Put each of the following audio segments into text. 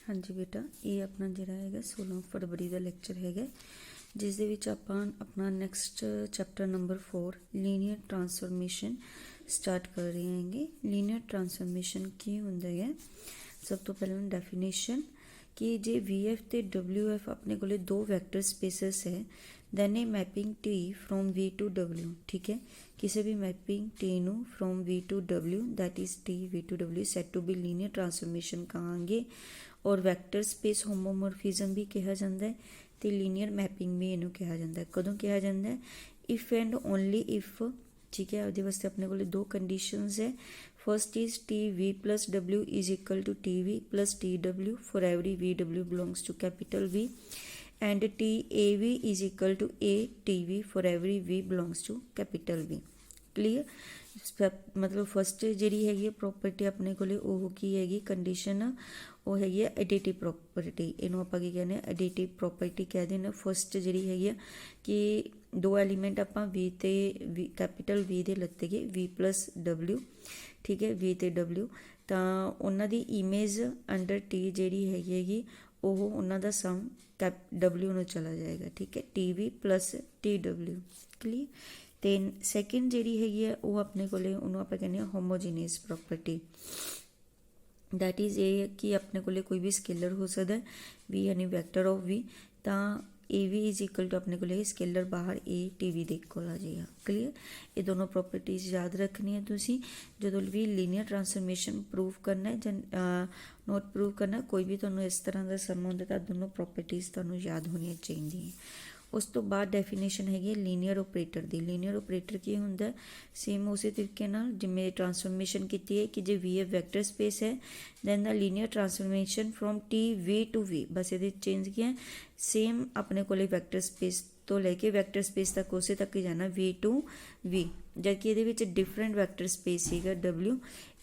हाँ जी बेटा, ये अपना जिहड़ा हैगा 16 फरवरी का लैक्चर हैगा, जिस दे विच आपां अपना next chapter number 4 linear transformation start कर रहे हैंगे। लीनियर ट्रांसफॉर्मेशन की हुंदा है, सब तो पहले डेफिनेशन कि जे वी एफ ते डबल्यू एफ अपने को दो वैक्टर स्पेसिस है, then a mapping T from V to W. ठीक है, किसी भी मैपिंग टी नू from V to W that is T V to W said to be linear transformation कहांगे। और वैक्टर स्पेस होमोमोर्फिज्म भी कहा जाता है, तो लीनियर मैपिंग भी इनू कहा जाता है। कदों कहा जाता है? If and only if. ठीक है, वो वास्ते अपने को दो कंडीशनस है। First is T V plus W is equal to T V plus T W for every V W belongs to capital V, and T A V is equal to A T V for every V belongs to capital V. Clear? मतलब first जी हैगी property अपने को की हैगी condition, वो हैगी additive property. इनू आप कहने एडिटिव प्रॉपर्टी कह देना। फस्ट जी हैगी कि दो एलीमेंट आप वी ते वी कैपिटल वी दे लत्ते गए वी प्लस डबल्यू। ठीक है, वी ते डबल्यू, तो उन्हों की इमेज अंडर टी जी हैगी वो उन्हों का सम कैप डबल्यू में चला जाएगा। ठीक है, T V plus T W. Clear? तो सैकेंड जी हैगी है वो अपने को आप कहने होमोजीनियस प्रॉपर्टी, दैट इज़ ये कि अपने को कोई भी स्केलर हो सकता है वी यानी वैक्टर ऑफ वी, तो A V is equal to अपने को स्केलर बाहर ए टी वी दे को आ जाएगा। क्लीयर? ये दोनों प्रॉपर्टीज याद रखनी है तुसी जो भी लीनियर ट्रांसफॉर्मेशन प्रूव करना है ਜਾਂ नोट प्रूव करना, कोई भी तुहानू इस तरह का सम होंदा तो दोनों प्रॉपर्टीज तुहानू याद होनी चाहिए। उस तो बाद डेफिनेशन हैगी लीनियर ऑपरेटर की। लीनियर ऑपरेटर की होंदा सेम उस तरीके नाल जिवें ट्रांसफॉर्मेशन की है कि जो वी एफ वैक्टर स्पेस है then the linear transformation from T V to V, बस ये चेंज किया सेम अपने को वैक्टर स्पेस तो लैके वैक्टर स्पेस तक उस तक ही जाना वी टू वी, जबकि ये डिफरेंट वैक्टर स्पेस है डबल्यू,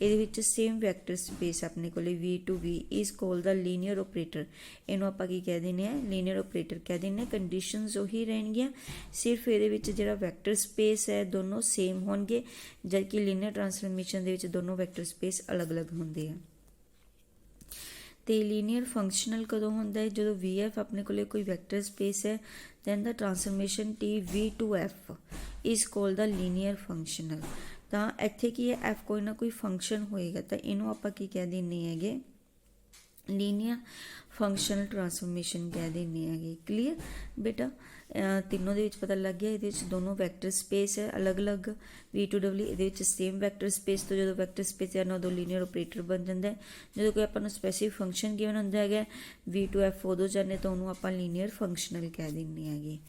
ये सेम वैक्टर स्पेस अपने को V to V is call the linear operator. इनू आप कह दें लीनियर ऑपरेटर कह दें। कंडीशनस उही रहनगियां, सिर्फ ये जो वैक्टर स्पेस है दोनों सेम होंगे, जबकि लीनियर ट्रांसफॉर्मेशन के दोनों वैक्टर स्पेस अलग अलग होंगे हैं। तो लीनियर फंक्शनल कदों होंदा है? जो वी एफ अपने को कोई वैक्टर स्पेस है then the transformation T V to F is called the linear functional. तो इत्थे की है एफ कोई ना कोई फंक्शन होएगा, तो इनू आप कह देने है लीनियर फंक्शनल ट्रांसफॉर्मेशन कह देने हैं। क्लीयर बेटा? तीनों दे विच पता लग गया, ये दोनों वैक्टर स्पेस है अलग अलग वी टू डबल्यू, ये सेम वैक्टर स्पेस तो जो वैक्टर स्पेस है ना उदों लीनियर ऑपरेटर बन जाता है। जो कोई अपन स्पैसिफिक फंक्शन गिवन होंदा है वी टू एफ उदों जाने तो उन्होंने आप लीनियर फंक्शनल कह देने हैं।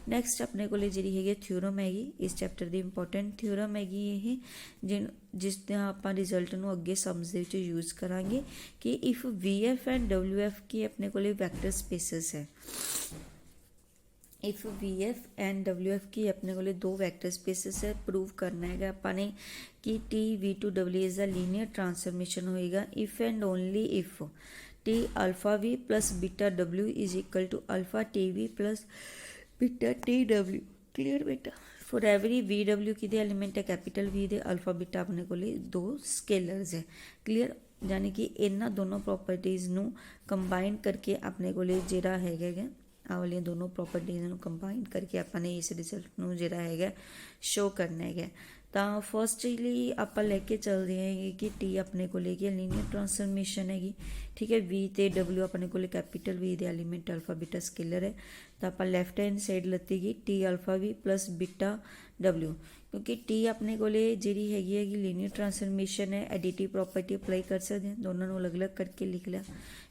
नैक्सट अपने को जी है थ्योरम हैगी, इस चैप्टर की इंपॉर्टेंट थ्योरम हैगी ये जिस आप रिजल्ट में अगे सम्स के यूज करांगे कि if V F and W F की अपने को वैक्टर स्पेसिस है। If V F and W F की अपने को दो वैक्टर स्पेसिस है, प्रूव करना है अपने कि T V to W is the linear transformation होएगा if and only if T alpha V plus beta W is equal to alpha T V plus beta T W. Clear बेटा? For every V W कि element है capital V दे alpha beta अपने को दो scalars है। Clear? यानी कि इन्होंने दोनों प्रॉपर्टीज़ नू कंबाइन करके अपने को जिहड़ा हैगा आ वाली दोनों प्रॉपर्टीज़ नू कंबाइन करके अपने इस रिजल्ट नू जिहड़ा हैगा शो करना है। तो फर्स्टली आप लैके चलते हैं कि टी अपने को लीनियर ट्रांसफॉर्मेशन हैगी। ठीक है, वी ते डबल्यू अपने को कैपिटल वी दे एलीमेंट अल्फा बीटा स्केलर है, तो आप लैफ्ट हैंड साइड लत्ती गई T alpha V plus beta W, क्योंकि टी अपने को जी हैगी लीनियर ट्रांसफॉर्मेशन है एडिटिव प्रॉपर्टी अप्लाई कर सकते हैं, दोनों अलग अलग करके लिख लिया।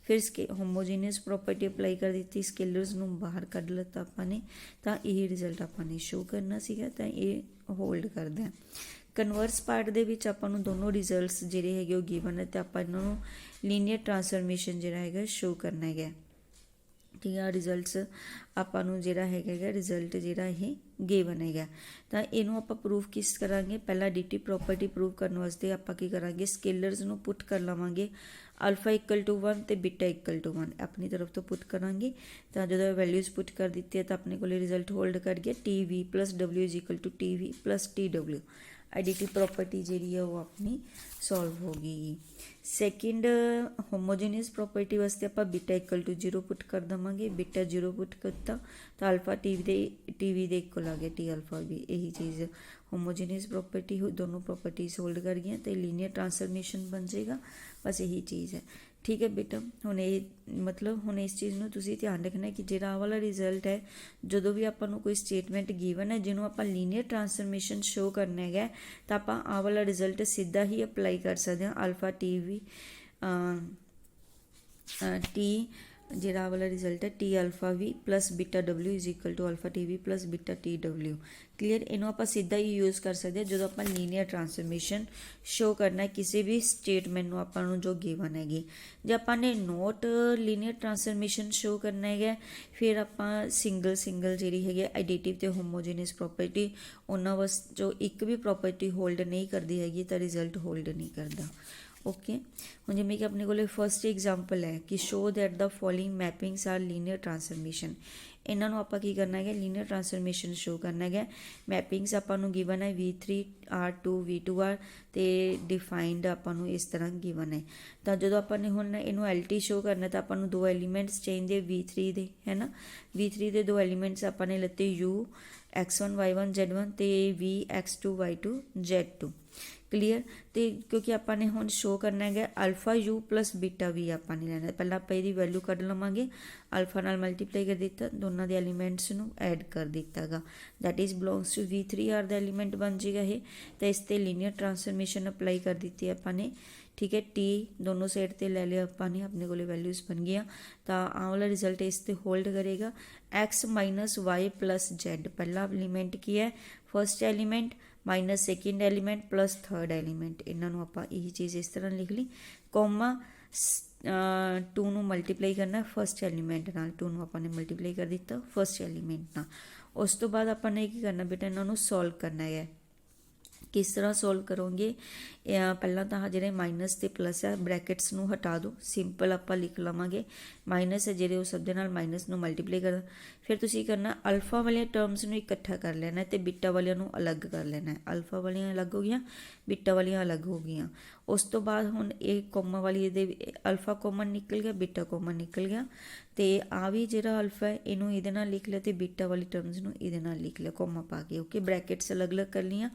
फिर होमोजीनियस प्रॉपर्टी अप्लाई कर दी, स्केलर्स नू बाहर कढ़ लता आपने, तो यही रिजल्ट आपने शो करना सीगा, तो ये होल्ड करते हैं। कन्वर्स पार्ट दे विच आपां नूं दोनों रिजल्ट्स जिहड़े हैगे गिवन है, तो आपां इन्हां नूं लीनियर ट्रांसफॉर्मेशन जिहड़ा हैगा शो करना है। ठीक है, रिजल्ट्स आपां नूं जिहड़ा हैगा रिजल्ट जिहड़ा ये गिवन है, तो इनू आप प्रूव किस करांगे? पहला एडिटिव प्रॉपर्टी प्रूव करने वास्ते आपां की करांगे स्केलर्स नूं पुट कर लवांगे अल्फा इक्वल टू 1 तो बीटा इक्वल टू 1 अपनी तरफ तो पुट करांगे, तो जो वैल्यूज़ पुट कर दी है तो अपने को रिजल्ट होल्ड कर गया T V plus W is equal to T V plus T W. Additive property जी है वो अपनी सॉल्व हो गई। सैकेंड होमोजीनियस प्रॉपर्टी वास्ते आप बीटा इक्वल टू 0 पुट कर देवांगे, बीटा 0 पुट करता तो अल्फा टी दे इक्वल आ गया टी अल्फा भी। यही चीज़ होमोजीनियस प्रॉपर्टी दोनों प्रॉपर्टीज होल्ड कर गई तो लीनियर ट्रांसफॉर्मेशन बन जाएगा। बस यही चीज़ है। ठीक है बेटा, हुण ये मतलब हुण इस चीज़ में तुसीं ध्यान रखना है कि जिहड़ा आह वाला रिजल्ट है, जो भी आपां नूं कोई स्टेटमेंट गिवन है जिन्हों आपां लीनियर ट्रांसफॉर्मेशन शो करना है तो आपां आह वाला रिजल्ट सीधा ही अप्लाई कर सकते हैं। अल्फा टी भी टी जिहड़ा वाला रिजल्ट है T alpha V plus beta W is equal to alpha T V plus beta T W. Clear, इनू आप सीधा ही यूज़ कर सकते हैं जो आप लीनियर ट्रांसफॉर्मेशन शो करना है किसी भी स्टेटमेंट में आपको जो गिवन हैगी। जो आपने नोट लीनियर ट्रांसफॉर्मेशन शो करना है फिर आप सिंगल जी है एडिटिव तो होमोजीनियस प्रॉपर्टी उन्होंने बस जो एक भी प्रॉपर्टी होल्ड नहीं करती हैगी तो रिजल्ट होल्ड नहीं करता। ओके, हुण जिवें कि अपने को फर्स्ट एग्जाम्पल है कि show that the following mappings are linear transformation. इन्हों आप की करना है लीनियर ट्रांसफॉर्मेशन शो करना है। मैपिंग्स आपको गिवन है V3R2 V2R तो डिफाइंड आपको इस तरह गिवन है। तो जो आपने हुण इनू LT शो करना तो आपको दो एलीमेंट्स चाहिए V3 दे, है ना। V3 के दो एलीमेंट्स आपने लते U X1 Y1 Z1 तो V X2 Y2 Z2। Clear, तो क्योंकि आपने हुण शो करना है alpha u plus beta V आपने लेना। पहले आप ये वैल्यू कढ़ लवांगे, अल्फा नाल मल्टीप्लाई कर दिता, दोनों के एलीमेंट्स नूं ऐड कर दिता गा, that is belongs to V3R का एलीमेंट बन जाएगा ये। तो इस पर लीनियर ट्रांसफॉर्मेशन अप्लाई कर दी आपने। ठीक है, टी दोनों साइड पर ले लिया आपने, अपने को वैल्यूज़ बन गई। तो आने वाला रिजल्ट इस पर होल्ड करेगा X minus Y plus Z. पहला एलीमेंट की है first element minus second element plus third element. इन्हों आप यही चीज़ इस तरह लिख ली, कॉमा 2 नूं मल्टीप्लाई करना फर्स्ट एलीमेंट नाल, 2 नूं आपने मल्टीप्लाई कर दिता फर्स्ट एलीमेंट नाल। उस तो बाद आपने की करना बेटा इन्हों सॉल्व करना है। किस तरह सॉल्व करोगे, पहला तो जो माइनस तो प्लस है ब्रैकेट्स नूं हटा दो, सिंपल आप लिख लवांगे माइनस है जो सब दे नाल माइनस नूं मल्टीप्लाई कर। फिर तुसी करना अल्फा वाली टर्म्स नूं इकट्ठा कर लेना तो बीटा वालियां नूं अलग कर लेना है। अल्फा वालियां अलग हो गई, बीटा वालियां अलग हो गई। उस तो बाद हुण एक कॉमा वाली अल्फा कॉमन निकल गया, बीटा कॉमन निकल गया। तो आ भी जो अल्फा है इनू ये लिख लिया तो बीटा वाली टर्म्स नूं ये लिख लिया कॉमा पा के। ओके, ब्रैकेट्स अलग अलग कर लिया,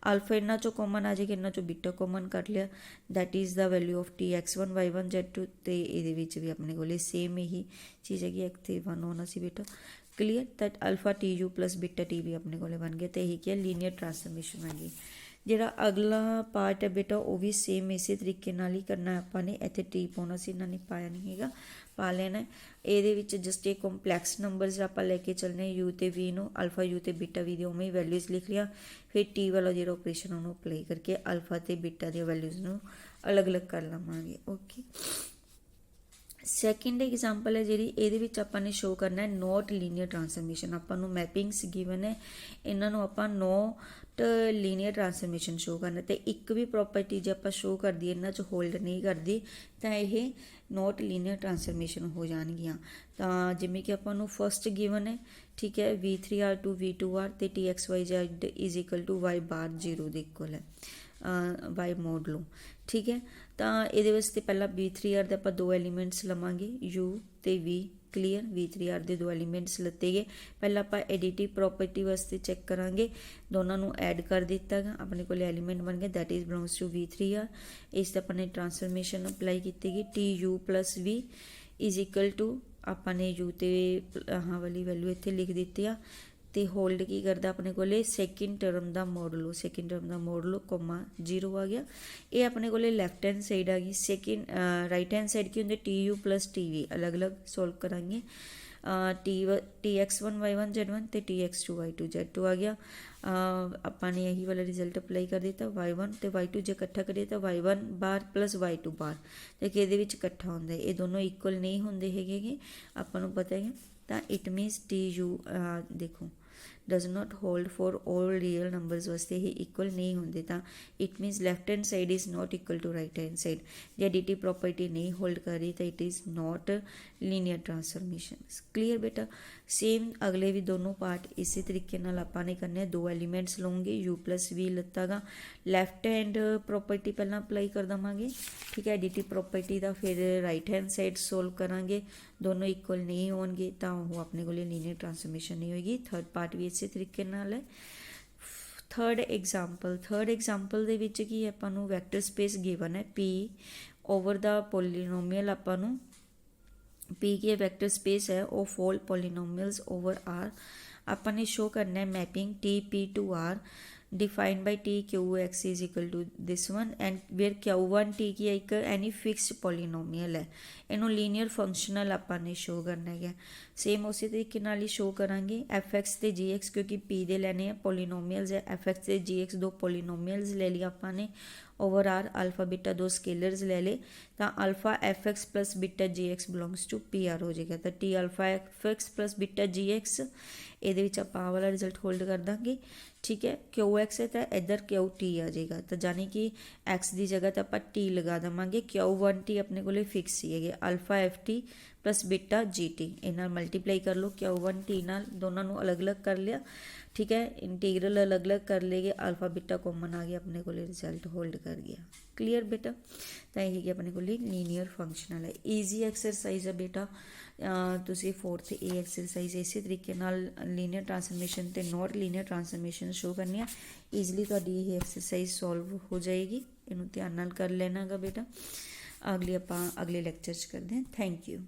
अल्फा इन्हों चो कॉमन आ जाएगा, इन्हों चो बीटा कॉमन कर लिया, that is the value of T X1 Y1 Z2। तो ये भी अपने को सेम यही चीज़ है कि 1 होना सी बेटा। Clear, that alpha T U plus beta T भी अपने को बन गया। तो यही क्या लीनियर ट्रांसफॉर्मेशन है। जिहड़ा अगला पार्ट है बेटा वो भी सेम इसे तरीके नाल ही करना आपने। इत्थे टी पाउणा सी, इन्होंने पाया नहीं है, पा लेना है। ये जस्ट एक कॉम्पलैक्स नंबर्स आप लैके चलने यू तो वी नूं, अल्फा यू तो बीटा वी दे उवें वैल्यूज़ लिख लिया। फिर टी वाला जो ऑपरेशन उन्होंने अप्लाई करके अल्फा तो बीटा दी वैल्यूज़ नूं अलग अलग कर लवांगे। ओके, सैकेंड एग्जाम्पल है जी, ये आपने शो करना है नोट लीनियर ट्रांसफॉर्मेशन। आपको मैपिंग्स गिवन है, इन्हों आप नोट लीनियर ट्रांसफॉर्मेशन शो करना। तो एक भी प्रॉपर्टी जो आप शो कर दी इन्हों होल्ड नहीं करती तो यह नोट लीनियर ट्रांसफॉर्मेशन हो जाएगियाँ। तो जिमें कि आपको फर्स्ट गिवन है, ठीक है, V3R2 V2R तो T XYZ is equal to Y bar 0 के इक्वल है, वाई मोड लो। ठीक है, तो ये वास्ते पहला V3R के आप दो एलीमेंट्स लवांगे U तो V। क्लीयर, V3R के दो एलीमेंट्स लते गए। पहला आप एडिटिव प्रॉपर्टी वास्ते चैक करांगे, दोनों नूं ऐड कर दिता गया, अपने को एलीमेंट बन गए that is belongs to V3R। इस अपने ट्रांसफॉर्मेशन अप्लाई की गई T U plus V is equal to आपने यू तो हाँ वाली वैल्यू इत्थे लिख दी आ। तो होल्ड की करता अपने को सैकेंड टर्म का मॉडलो, सैकेंड टर्म का मॉडलो कॉमा 0 आ गया। ये अपने को लैफ्ट हैंड साइड आ गई। सैकेंड राइट हैंड साइड की होंगे T U plus T V, अलग अलग सॉल्व करांगे। टी X1 Y1 Z1 तो टी X2 Y2 Z2 आ गया। अपने यही वाला रिजल्ट अप्लाई कर दिता Y1 तो Y2 जो इकट्ठा करिए तो Y1 बार प्लस Y2 बार, तो ये इकट्ठा होंगे, ये दोनों इक्वल नहीं होंगे है, आपको पता है। तो इट मीनस टी यू देखो does not hold for all real numbers ਵਾਸਤੇ ਇਹ ਇਕੁਅਲ ਨਹੀਂ ਹੁੰਦੇ ਤਾਂ it means left hand side is not equal to right hand side. जे एडिटिव प्रॉपर्टी नहीं होल्ड कर रही तो it is not linear transformation. Clear बेटा। सेम अगले भी दोनों पार्ट इसी तरीके नाल आपां ने करने। दो एलीमेंट्स लूँगे u प्लस v लत्ता गा लैफ्ट हैंड प्रॉपर्टी पहला अप्लाई कर देवांगे, ठीक है। एडिटिव प्रॉपर्टी का फिर राइट हैंड साइड सोल्व करांगे, दोनों इक्वल नहीं होणगे तो वो अपने को लीनियर ट्रांसफॉर्मेशन नहीं होगी। थर्ड पार्ट भी इसी तरीके नाल है। थर्ड एग्जाम्पल दे विच की आपां नूं वैक्टर स्पेस गिवन है p ओवर द पोलीनोमीअल। आपां नूं p की वैक्टर स्पेस है वो 4 पोलीनोमीअल्स ओवर r। आपां ने शो करना है mapping t p to r defined by T Q X is equal to this one and where Q one T की एक एनी फिक्सड पोलीनोमीअल है। इनू लीनियर फंक्शनल आपां ने शो करना है। सेम उसी तरीके नाल ही शो करांगे एफ एक्स ते जी एक्स, क्योंकि पी दे लैने पोलीनोमीअल्स है। एफ एक्स ते जी एक्स दो पोलीनोमीअल्स ले लिया आपां ने ओवर आर अल्फा बीटा दो स्केलर्स ले ले तो alpha F X plus beta G X belongs to P R हो जाएगा। तो T alpha F X plus beta G X ये आपां वाला रिजल्ट होल्ड कर देंगे, ठीक है। क्यू एक्स है तो इधर क्यू टी आ जाएगा, तो जानी कि एक्स की जगह तो आप टी लगा देवांगे। क्यू1 टी अपने को फिक्स ही है alpha F T plus beta G T, इन्हें मल्टीप्लाई कर लो क्यू1 टी नाल, दोनों अलग अलग कर लिया, ठीक है। इंटीग्रल अलग अलग कर लेंगे, अल्फा बीटा कॉमन आ गया, अपने को रिजल्ट होल्ड कर गया। क्लीयर बेटा। तो यही अपने को लीनियर फंक्शनल है। ईजी एक्सरसाइज है बेटा। तुसी 4th ए एक्सरसाइज इसी तरीके नाल लीनियर ट्रांसफॉर्मेशन ते नॉट लीनियर ट्रांसफॉर्मेशन शो करनी है। ईजिली तुहाडी ये एक्सरसाइज सॉल्व हो जाएगी, इनू ध्यान नाल कर लेना गा बेटा। अगली आपां अगले लैक्चर च करते हैं। Thank you.